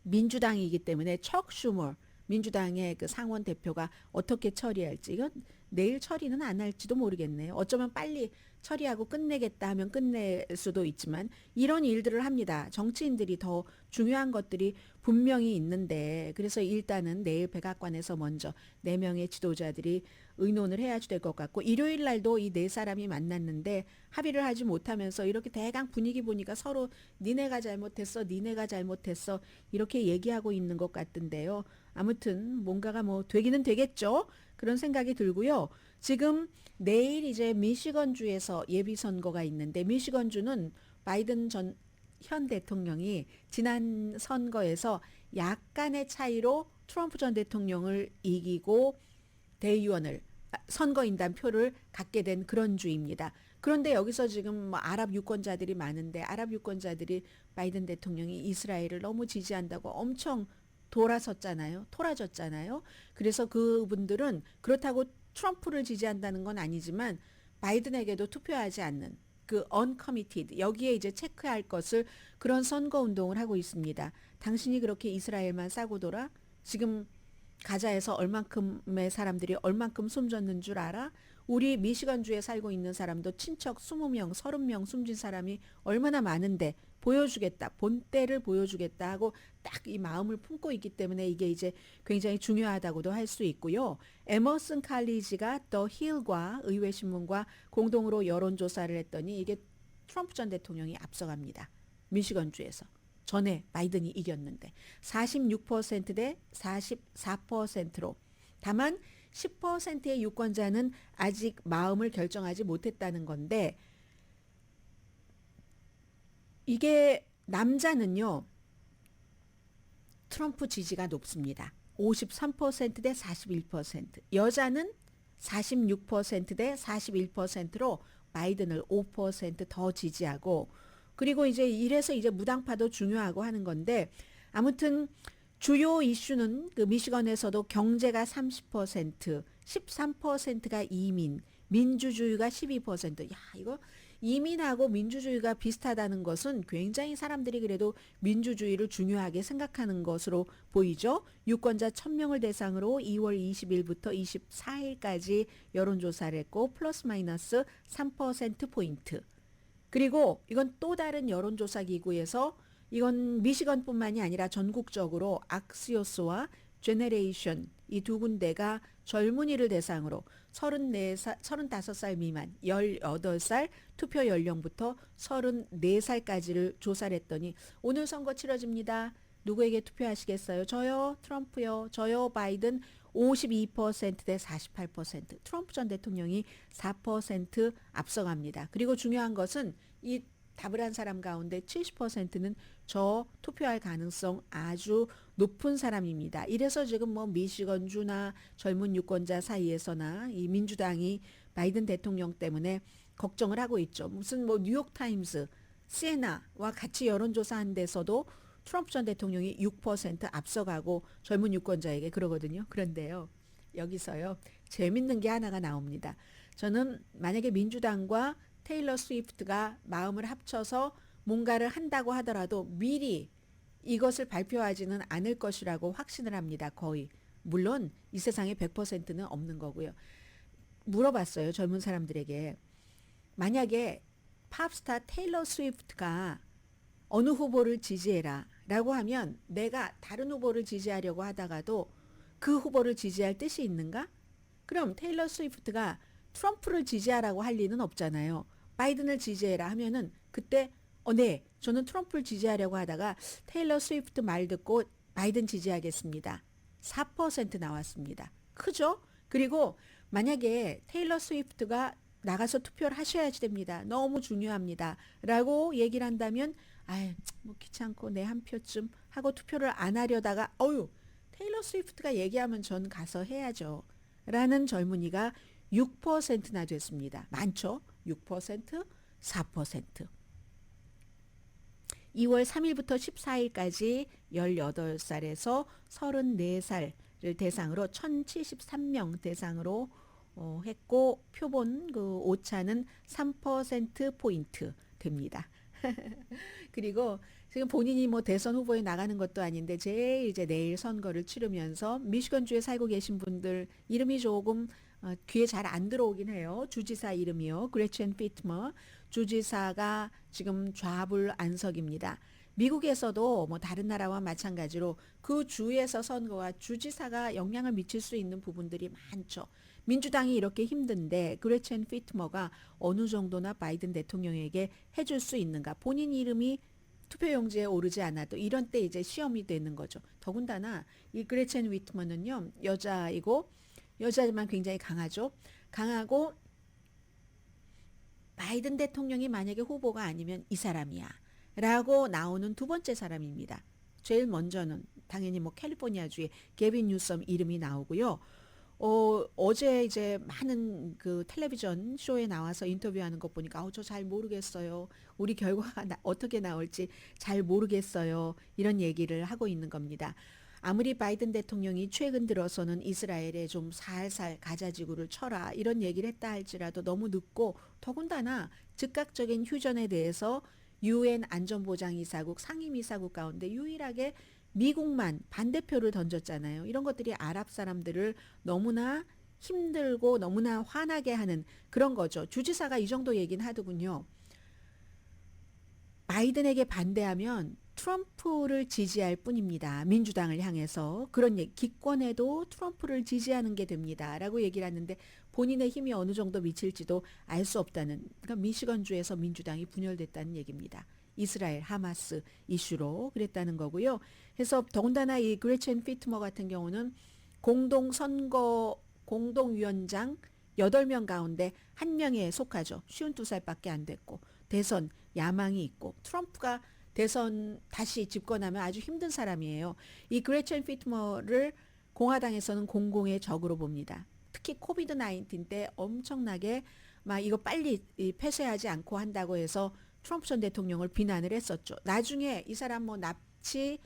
민주당이기 때문에 척 슈머 민주당의 그 상원 대표가 어떻게 처리할지 이건 내일 처리는 안 할지도 모르겠네요. 어쩌면 빨리 처리하고 끝내겠다 하면 끝낼 수도 있지만 이런 일들을 합니다. 정치인들이 더 중요한 것들이 분명히 있는데 그래서 일단은 내일 백악관에서 먼저 4명의 지도자들이 의논을 해야지 될 것 같고 일요일 날도 이 4사람이 만났는데 합의를 하지 못하면서 이렇게 대강 분위기 보니까 서로 니네가 잘못했어 니네가 잘못했어 이렇게 얘기하고 있는 것 같던데요. 아무튼 뭔가가 뭐 되기는 되겠죠. 그런 생각이 들고요. 지금 내일 이제 미시건주에서 예비선거가 있는데 미시건주는 바이든 현 대통령이 지난 선거에서 약간의 차이로 트럼프 전 대통령을 이기고 대의원을 선거인단 표를 갖게 된 그런 주입니다. 그런데 여기서 지금 뭐 아랍 유권자들이 많은데 아랍 유권자들이 바이든 대통령이 이스라엘을 너무 지지한다고 엄청 토라졌잖아요. 그래서 그분들은 그렇다고 트럼프를 지지한다는 건 아니지만 바이든에게도 투표하지 않는 그 uncommitted 여기에 이제 체크할 것을 그런 선거 운동을 하고 있습니다. 당신이 그렇게 이스라엘만 싸고 돌아? 지금 가자에서 얼만큼의 사람들이 얼만큼 숨졌는 줄 알아? 우리 미시건주에 살고 있는 사람도 친척 20명, 30명 숨진 사람이 얼마나 많은데 보여주겠다, 본때를 보여주겠다 하고 딱 이 마음을 품고 있기 때문에 이게 이제 굉장히 중요하다고도 할 수 있고요. 에머슨 칼리지가 더 힐과 의회신문과 공동으로 여론조사를 했더니 이게 트럼프 전 대통령이 앞서갑니다. 미시건주에서. 전에 바이든이 이겼는데 46%대 44%로. 다만 10%의 유권자는 아직 마음을 결정하지 못했다는 건데 이게 남자는요. 트럼프 지지가 높습니다. 53%대 41%. 여자는 46%대 41%로 바이든을 5% 더 지지하고 그리고 이제 이래서 이제 무당파도 중요하고 하는 건데 아무튼 주요 이슈는 그 미시건에서도 경제가 30%, 13%가 이민, 민주주의가 12%. 야, 이거 이민하고 민주주의가 비슷하다는 것은 굉장히 사람들이 그래도 민주주의를 중요하게 생각하는 것으로 보이죠. 유권자 1000명을 대상으로 2월 20일부터 24일까지 여론조사를 했고 플러스 마이너스 3%포인트. 그리고 이건 또 다른 여론조사 기구에서 이건 미시건뿐만이 아니라 전국적으로 악시오스와 제네레이션 이 두 군데가 젊은이를 대상으로 35살 미만 18살 투표 연령부터 34살까지를 조사를 했더니 오늘 선거 치러집니다. 누구에게 투표하시겠어요? 저요? 트럼프요? 저요? 바이든? 52%대 48%. 트럼프 전 대통령이 4% 앞서갑니다. 그리고 중요한 것은 이 답을 한 사람 가운데 70%는 저 투표할 가능성 아주 높은 사람입니다. 이래서 지금 뭐 미시건주나 젊은 유권자 사이에서나 이 민주당이 바이든 대통령 때문에 걱정을 하고 있죠. 무슨 뭐 뉴욕타임스, 시에나와 같이 여론조사한 데서도 트럼프 전 대통령이 6% 앞서가고 젊은 유권자에게 그러거든요. 그런데요. 여기서요. 재밌는 게 하나가 나옵니다. 저는 만약에 민주당과 테일러 스위프트가 마음을 합쳐서 뭔가를 한다고 하더라도 미리 이것을 발표하지는 않을 것이라고 확신을 합니다. 거의. 물론 이 세상에 100%는 없는 거고요. 물어봤어요. 젊은 사람들에게. 만약에 팝스타 테일러 스위프트가 어느 후보를 지지해라 라고 하면 내가 다른 후보를 지지하려고 하다가도 그 후보를 지지할 뜻이 있는가? 그럼 테일러 스위프트가 트럼프를 지지하라고 할 리는 없잖아요. 바이든을 지지해라 하면은 그때 네, 저는 트럼프를 지지하려고 하다가 테일러 스위프트 말 듣고 바이든 지지하겠습니다. 4% 나왔습니다. 크죠? 그리고 만약에 테일러 스위프트가 나가서 투표를 하셔야지 됩니다. 너무 중요합니다. 라고 얘기를 한다면 뭐 귀찮고 내 한 표쯤 하고 투표를 안 하려다가 테일러 스위프트가 얘기하면 전 가서 해야죠. 라는 젊은이가 6%나 됐습니다. 많죠? 6%, 4%. 2월 3일부터 14일까지 18살에서 34살을 대상으로 1073명 대상으로 했고 표본 그 오차는 3%포인트 됩니다. 그리고 지금 본인이 뭐 대선 후보에 나가는 것도 아닌데 제일 이제 내일 선거를 치르면서 미시건주에 살고 계신 분들 이름이 조금 귀에 잘 안 들어오긴 해요. 주지사 이름이요. 그레첸 피트머 주지사가 지금 좌불안석입니다. 미국에서도 뭐 다른 나라와 마찬가지로 그 주에서 선거와 주지사가 영향을 미칠 수 있는 부분들이 많죠. 민주당이 이렇게 힘든데 그레첸 피트머가 어느 정도나 바이든 대통령에게 해줄 수 있는가. 본인 이름이 투표용지에 오르지 않아도 이런 때 이제 시험이 되는 거죠. 더군다나 이 그레첸 피트머는요. 여자이고 여자지만 굉장히 강하죠. 강하고 바이든 대통령이 만약에 후보가 아니면 이 사람이야 라고 나오는 두 번째 사람입니다. 제일 먼저는 당연히 뭐 캘리포니아주의 게빈 뉴섬 이름이 나오고요. 어제 이제 많은 그 텔레비전 쇼에 나와서 인터뷰하는 것 보니까 저 잘 모르겠어요. 우리 결과가 어떻게 나올지 잘 모르겠어요. 이런 얘기를 하고 있는 겁니다. 아무리 바이든 대통령이 최근 들어서는 이스라엘에 좀 살살 가자지구를 쳐라 이런 얘기를 했다 할지라도 너무 늦고 더군다나 즉각적인 휴전에 대해서 UN 안전보장이사국 상임이사국 가운데 유일하게 미국만 반대표를 던졌잖아요. 이런 것들이 아랍 사람들을 너무나 힘들고 너무나 화나게 하는 그런 거죠. 주지사가 이 정도 얘기는 하더군요. 바이든에게 반대하면 트럼프를 지지할 뿐입니다. 민주당을 향해서 그런 얘기, 기권해도 트럼프를 지지하는 게 됩니다. 라고 얘기를 하는데 본인의 힘이 어느 정도 미칠지도 알 수 없다는, 그러니까 미시건주에서 민주당이 분열됐다는 얘기입니다. 이스라엘 하마스 이슈로 그랬다는 거고요. 그래서 더군다나 이 그레첸 피트머 같은 경우는 공동위원장 8명 가운데 1명에 속하죠. 52살밖에 안 됐고 대선 야망이 있고 트럼프가 대선 다시 집권하면 아주 힘든 사람이에요. 이 그레첸 피트머를 공화당에서는 공공의 적으로 봅니다. 특히 코비드 19 때 엄청나게 막 이거 빨리 폐쇄하지 않고 한다고 해서 트럼프 전 대통령을 비난을 했었죠. 나중에 이 사람 뭐 납치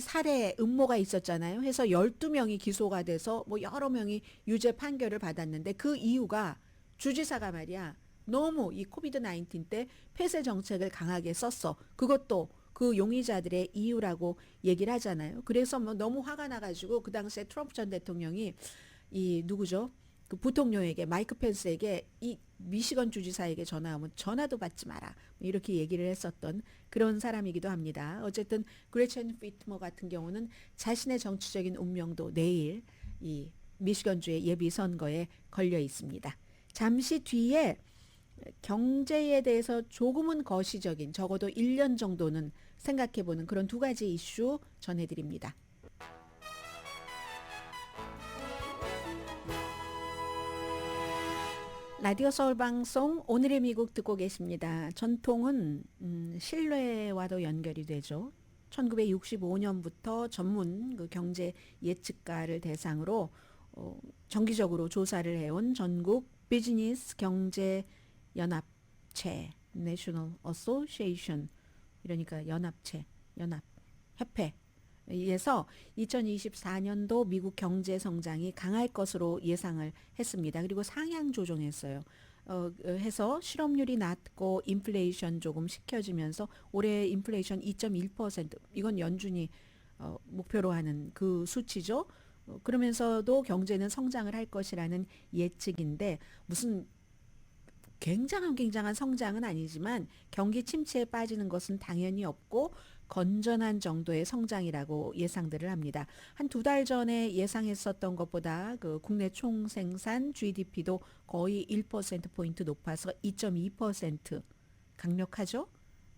살해 음모가 있었잖아요. 해서 12명이 기소가 돼서 뭐 여러 명이 유죄 판결을 받았는데 그 이유가 주지사가 말이야. 너무 이 코비드 19 때 폐쇄 정책을 강하게 썼어. 그것도 그 용의자들의 이유라고 얘기를 하잖아요. 그래서 뭐 너무 화가 나가지고 그 당시에 트럼프 전 대통령이 이 누구죠? 그 부통령에게 마이크 펜스에게 이 미시건 주지사에게 전화하면 전화도 받지 마라. 이렇게 얘기를 했었던 그런 사람이기도 합니다. 어쨌든 그레첸 피트머 같은 경우는 자신의 정치적인 운명도 내일 이 미시건주의 예비 선거에 걸려 있습니다. 잠시 뒤에 경제에 대해서 조금은 거시적인 적어도 1년 정도는 생각해보는 그런 두 가지 이슈 전해드립니다. 라디오 서울 방송 오늘의 미국 듣고 계십니다. 전통은 신뢰와도 연결이 되죠. 1965년부터 전문 그 경제 예측가를 대상으로 정기적으로 조사를 해온 전국 비즈니스 경제 연합체 National Association, 이러니까 연합협회에서 2024년도 미국 경제 성장이 강할 것으로 예상을 했습니다. 그리고 상향 조정했어요. 해서 실업률이 낮고 인플레이션 조금 식혀지면서 올해 인플레이션 2.1%, 이건 연준이 목표로 하는 그 수치죠. 그러면서도 경제는 성장을 할 것이라는 예측인데 무슨 굉장한 성장은 아니지만 경기 침체에 빠지는 것은 당연히 없고 건전한 정도의 성장이라고 예상들을 합니다. 한 2달 전에 예상했었던 것보다 그 국내 총생산 GDP도 거의 1%포인트 높아서 2.2% 강력하죠?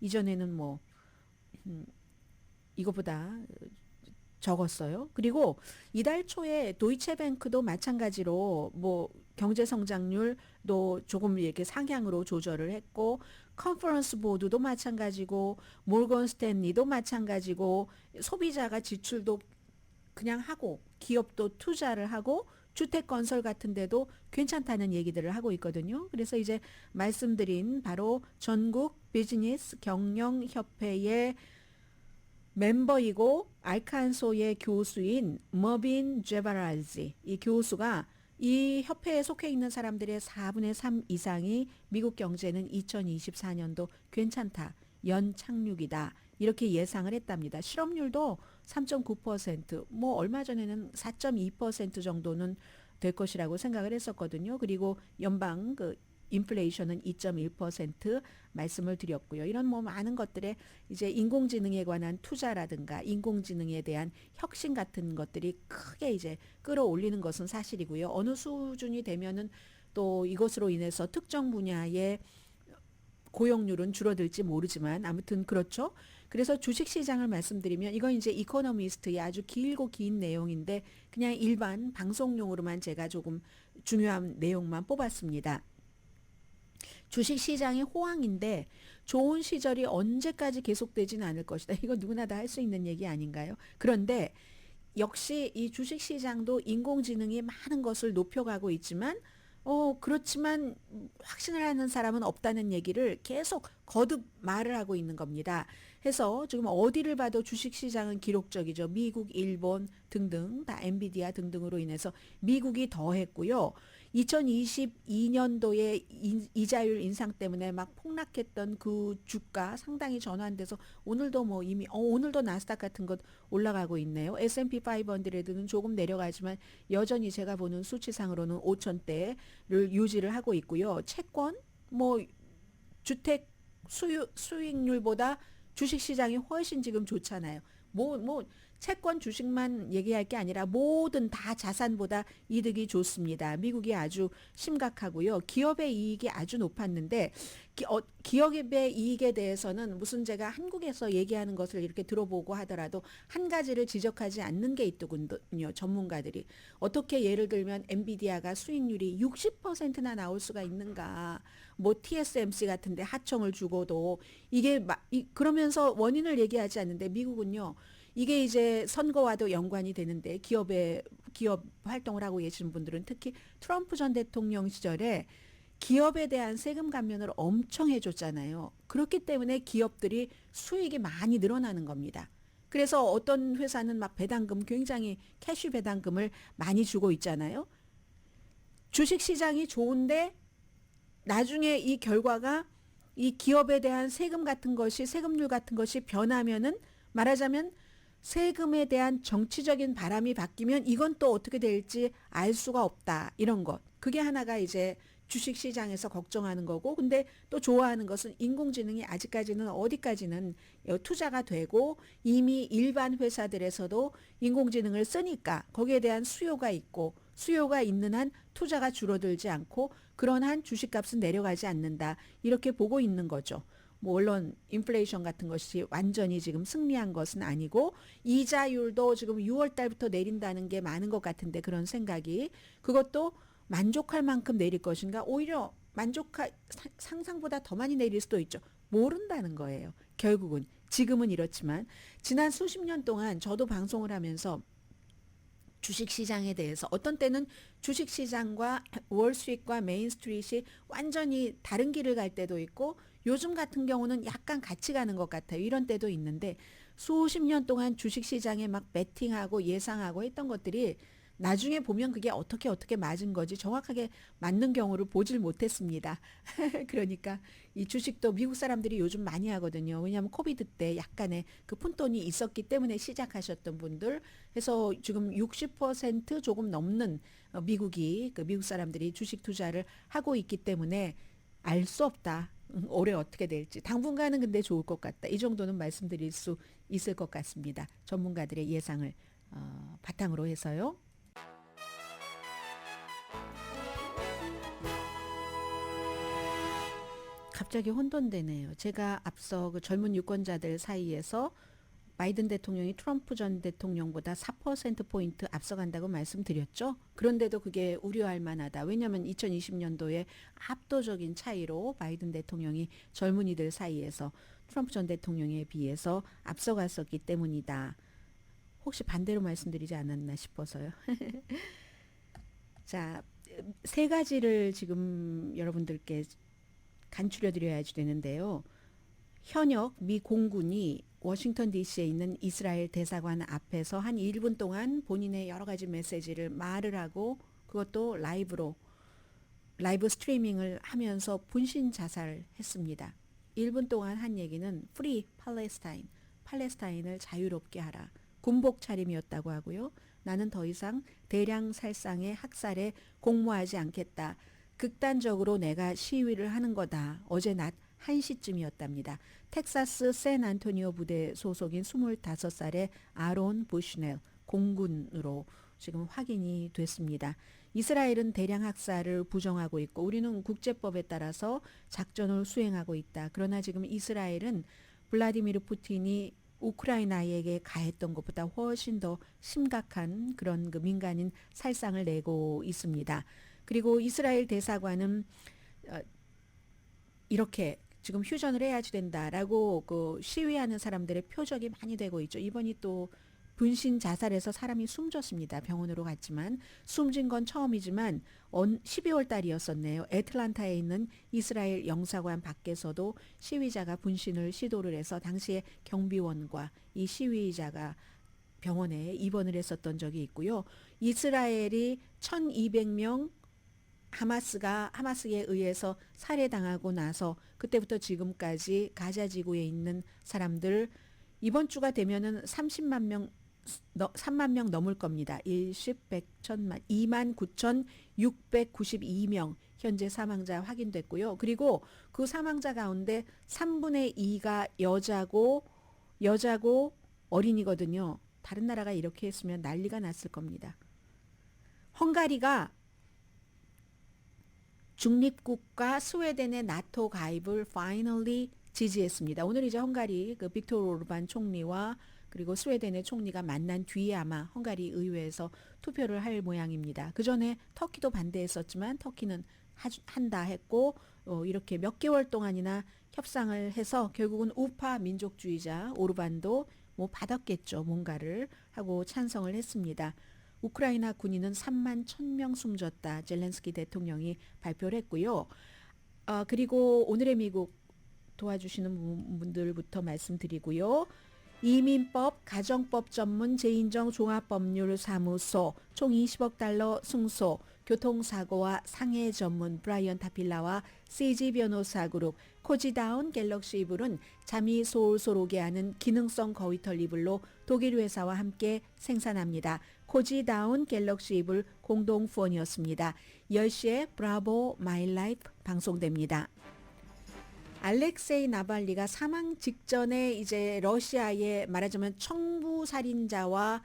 이전에는 뭐 이거보다 적었어요. 그리고 이달 초에 도이체뱅크도 마찬가지로 뭐 경제 성장률도 조금 이렇게 상향으로 조절을 했고 컨퍼런스 보드도 마찬가지고 모건 스탠리도 마찬가지고 소비자가 지출도 그냥 하고 기업도 투자를 하고 주택 건설 같은 데도 괜찮다는 얘기들을 하고 있거든요. 그래서 이제 말씀드린 바로 전국 비즈니스 경영협회의 멤버이고 알칸소의 교수인 머빈 제바랄지, 이 교수가 이 협회에 속해 있는 사람들의 4분의 3 이상이 미국 경제는 2024년도 괜찮다, 연착륙이다, 이렇게 예상을 했답니다. 실업률도 3.9%, 뭐 얼마 전에는 4.2% 정도는 될 것이라고 생각을 했었거든요. 그리고 연방 그 인플레이션은 2.1% 말씀을 드렸고요. 이런 뭐 많은 것들에 이제 인공지능에 관한 투자라든가 인공지능에 대한 혁신 같은 것들이 크게 이제 끌어올리는 것은 사실이고요. 어느 수준이 되면은 또 이것으로 인해서 특정 분야의 고용률은 줄어들지 모르지만 아무튼 그렇죠. 그래서 주식시장을 말씀드리면 이건 이제 이코노미스트의 아주 길고 긴 내용인데 그냥 일반 방송용으로만 제가 조금 중요한 내용만 뽑았습니다. 주식시장이 호황인데 좋은 시절이 언제까지 계속되지는 않을 것이다. 이거 누구나 다 할 수 있는 얘기 아닌가요? 그런데 역시 이 주식시장도 인공지능이 많은 것을 높여가고 있지만 그렇지만 확신을 하는 사람은 없다는 얘기를 계속 거듭 말을 하고 있는 겁니다. 해서 지금 어디를 봐도 주식시장은 기록적이죠. 미국, 일본 등등 다 엔비디아 등등으로 인해서 미국이 더했고요. 2022년도에 이자율 인상 때문에 막 폭락했던 그 주가 상당히 전환돼서 오늘도 뭐 이미 오늘도 나스닥 같은 것 올라가고 있네요. S&P 500는 조금 내려가지만 여전히 제가 보는 수치상으로는 5천대를 유지를 하고 있고요. 채권 뭐 주택 수익률보다 주식시장이 훨씬 지금 좋잖아요. 뭐 채권 주식만 얘기할 게 아니라 모든 다 자산보다 이득이 좋습니다. 미국이 아주 심각하고요. 기업의 이익이 아주 높았는데 기업의 이익에 대해서는 무슨 제가 한국에서 얘기하는 것을 이렇게 들어보고 하더라도 한 가지를 지적하지 않는 게 있더군요. 전문가들이. 어떻게 예를 들면 엔비디아가 수익률이 60%나 나올 수가 있는가. 뭐 TSMC 같은데 하청을 주고도 이게 그러면서 원인을 얘기하지 않는데 미국은요. 이게 이제 선거와도 연관이 되는데 기업 활동을 하고 계시는 분들은 특히 트럼프 전 대통령 시절에 기업에 대한 세금 감면을 엄청 해줬잖아요. 그렇기 때문에 기업들이 수익이 많이 늘어나는 겁니다. 그래서 어떤 회사는 막 배당금 굉장히 캐시 배당금을 많이 주고 있잖아요. 주식시장이 좋은데 나중에 이 결과가 이 기업에 대한 세금률 같은 것이 변하면은 말하자면 세금에 대한 정치적인 바람이 바뀌면 이건 또 어떻게 될지 알 수가 없다. 이런 것. 그게 하나가 이제 주식시장에서 걱정하는 거고 근데 또 좋아하는 것은 인공지능이 아직까지는 어디까지는 투자가 되고 이미 일반 회사들에서도 인공지능을 쓰니까 거기에 대한 수요가 있고 수요가 있는 한 투자가 줄어들지 않고 그런 한 주식값은 내려가지 않는다. 이렇게 보고 있는 거죠. 뭐 물론 인플레이션 같은 것이 완전히 지금 승리한 것은 아니고 이자율도 지금 6월 달부터 내린다는 게 많은 것 같은데 그런 생각이 그것도 만족할 만큼 내릴 것인가 오히려 상상보다 더 많이 내릴 수도 있죠. 모른다는 거예요. 결국은 지금은 이렇지만 지난 수십 년 동안 저도 방송을 하면서 주식시장에 대해서 어떤 때는 주식시장과 월스트리트과 메인스트리트이 완전히 다른 길을 갈 때도 있고 요즘 같은 경우는 약간 같이 가는 것 같아요. 이런 때도 있는데 수십 년 동안 주식시장에 막 베팅하고 예상하고 했던 것들이 나중에 보면 그게 어떻게 맞은 거지 정확하게 맞는 경우를 보질 못했습니다. 그러니까 이 주식도 미국 사람들이 요즘 많이 하거든요. 왜냐하면 코비드 때 약간의 그 푼돈이 있었기 때문에 시작하셨던 분들 해서 지금 60% 조금 넘는 미국 사람들이 주식 투자를 하고 있기 때문에 알 수 없다. 올해 어떻게 될지 당분간은 근데 좋을 것 같다. 이 정도는 말씀드릴 수 있을 것 같습니다. 전문가들의 예상을 바탕으로 해서요. 갑자기 혼돈되네요. 제가 앞서 그 젊은 유권자들 사이에서 바이든 대통령이 트럼프 전 대통령보다 4%포인트 앞서간다고 말씀드렸죠. 그런데도 그게 우려할 만하다. 왜냐하면 2020년도에 압도적인 차이로 바이든 대통령이 젊은이들 사이에서 트럼프 전 대통령에 비해서 앞서갔었기 때문이다. 혹시 반대로 말씀드리지 않았나 싶어서요. 자, 세 가지를 지금 여러분들께 간추려 드려야지 되는데요. 현역 미 공군이 워싱턴 DC에 있는 이스라엘 대사관 앞에서 한 1분 동안 본인의 여러 가지 메시지를 말을 하고 그것도 라이브 스트리밍을 하면서 분신 자살했습니다. 1분 동안 한 얘기는 Free Palestine, 팔레스타인을 자유롭게 하라. 군복 차림이었다고 하고요. 나는 더 이상 대량 살상의 학살에 공모하지 않겠다. 극단적으로 내가 시위를 하는 거다. 어제 낮 1시쯤이었답니다. 텍사스 샌안토니오 부대 소속인 25살의 아론 부시넬 공군으로 지금 확인이 됐습니다. 이스라엘은 대량 학살을 부정하고 있고 우리는 국제법에 따라서 작전을 수행하고 있다. 그러나 지금 이스라엘은 블라디미르 푸틴이 우크라이나에게 가했던 것보다 훨씬 더 심각한 그런 그 민간인 살상을 내고 있습니다. 그리고 이스라엘 대사관은 이렇게 지금 휴전을 해야지 된다라고 그 시위하는 사람들의 표적이 많이 되고 있죠. 이번이 또 분신 자살해서 사람이 숨졌습니다. 병원으로 갔지만 숨진 건 처음이지만 12월 달이었었네요. 애틀란타에 있는 이스라엘 영사관 밖에서도 시위자가 분신을 시도를 해서 당시에 경비원과 이 시위자가 병원에 입원을 했었던 적이 있고요. 이스라엘이 1200명 하마스에 의해서 살해당하고 나서 그때부터 지금까지 가자 지구에 있는 사람들 이번 주가 되면은 3만 명 넘을 겁니다. 일십, 백, 천만, 29,692명 현재 사망자 확인됐고요. 그리고 그 사망자 가운데 3분의 2가 여자고 어린이거든요. 다른 나라가 이렇게 했으면 난리가 났을 겁니다. 헝가리가 중립국가 스웨덴의 나토 가입을 finally 지지했습니다. 오늘 이제 헝가리 그 빅토르 오르반 총리와 그리고 스웨덴의 총리가 만난 뒤에 아마 헝가리 의회에서 투표를 할 모양입니다. 그 전에 터키도 반대했었지만 터키는 한다 했고 이렇게 몇 개월 동안이나 협상을 해서 결국은 우파 민족주의자 오르반도 뭐 받았겠죠. 뭔가를 하고 찬성을 했습니다. 우크라이나 군인은 3만 1,000명 숨졌다. 젤렌스키 대통령이 발표를 했고요. 그리고 오늘의 미국 도와주시는 분들부터 말씀드리고요. 이민법, 가정법 전문 재인정 종합법률사무소 총 20억 달러 승소, 교통사고와 상해 전문 브라이언 타필라와 CG 변호사 그룹, 코지다운 갤럭시 이불은 잠이 솔솔 오게 하는 기능성 거위털 이불로 독일 회사와 함께 생산합니다. 코지다운 갤럭시 이불 공동 후원이었습니다. 10시에 브라보 마이 라이프 방송됩니다. 알렉세이 나발리가 사망 직전에 이제 러시아에 말하자면 청부 살인자와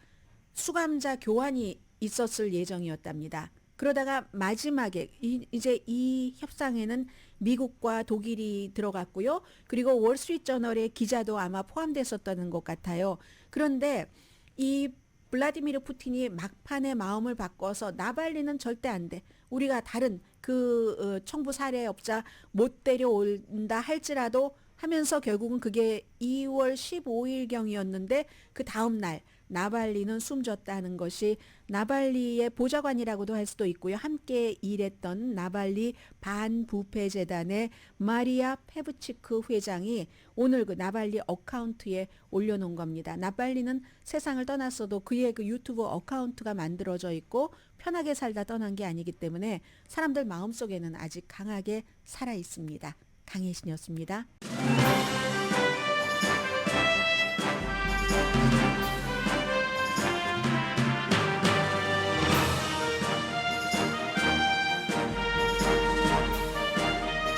수감자 교환이 있었을 예정이었답니다. 그러다가 마지막에 이제 이 협상에는 미국과 독일이 들어갔고요. 그리고 월스트리트저널의 기자도 아마 포함됐었다는 것 같아요. 그런데 이 블라디미르 푸틴이 막판에 마음을 바꿔서 나발리는 절대 안 돼. 우리가 다른 그 청부 살해업자 못 데려온다 할지라도 하면서 결국은 그게 2월 15일경이었는데 그 다음 날 나발리는 숨졌다는 것이 나발리의 보좌관이라고도 할 수도 있고요. 함께 일했던 나발리 반부패재단의 마리아 페브치크 회장이 오늘 그 나발리 어카운트에 올려놓은 겁니다. 나발리는 세상을 떠났어도 그의 그 유튜브 어카운트가 만들어져 있고 편하게 살다 떠난 게 아니기 때문에 사람들 마음속에는 아직 강하게 살아 있습니다. 강혜신이었습니다.